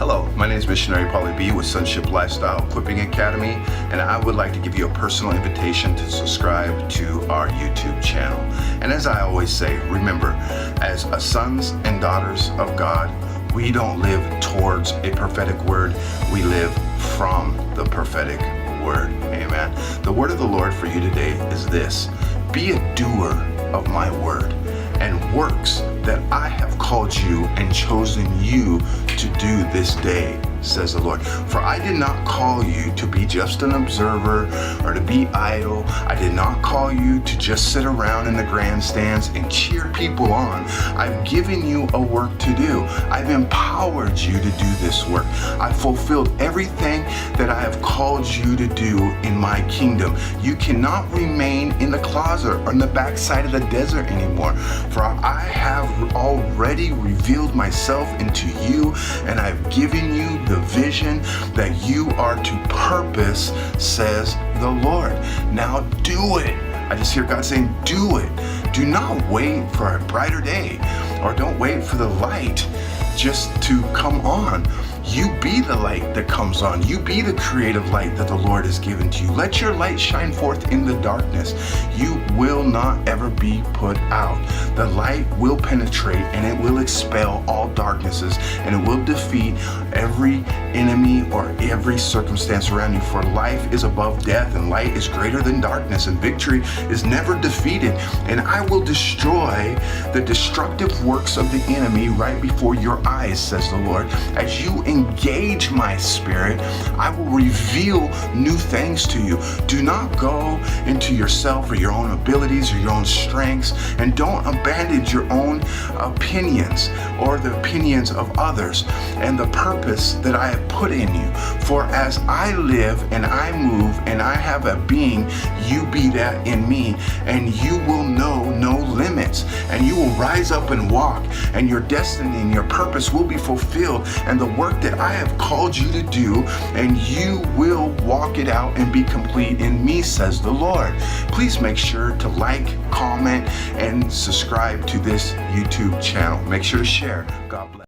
Hello, my name is Missionary PaulyB with Sonship Lifestyle Equipping Academy, and I would like to give you a personal invitation to subscribe to our YouTube channel. And as I always say, remember, as sons and daughters of God, we don't live towards a prophetic word, we live from the prophetic word. Amen. The word of the Lord for you today is this: be a doer of my word, and works that I have called you and chosen you to do this day, says the Lord. For I did not call you to be just an observer or to be idle. I did not call you to just sit around in the grandstands and cheer people on. I've given you a work to do. I've empowered you to do this work. I've fulfilled everything that I have called you to do in my kingdom. You cannot remain in the closet or in the backside of the desert anymore. For I have already revealed myself into you, and I've given you the vision that you are to purpose, says the Lord. Now do it. I just hear God saying, do it. Do not wait for a brighter day, or don't wait for the light just to come on. You be the light that comes on. You be the creative light that the Lord has given to you. Let your light shine forth in the darkness. You will not ever be put out. The light will penetrate and it will expel all darknesses, and it will defeat every enemy or every circumstance around you. For life is above death, and light is greater than darkness, and victory is never defeated. And I will destroy the destructive works of the enemy right before your eyes, says the Lord. As you engage my spirit, I will reveal new things to you. Do not go into yourself or your own abilities or your own strengths, and don't abandon your own opinions or the opinions of others and the purpose that I have put in you. For as I live and I move and I have a being, you be that in me, and you will know no limits, and you will rise up and walk, and your destiny and your purpose will be fulfilled, and the work that I have called you to do, and you will walk it out and be complete in me, says the Lord. Please make sure to like, comment, and subscribe to this YouTube channel. Make sure to share. God bless.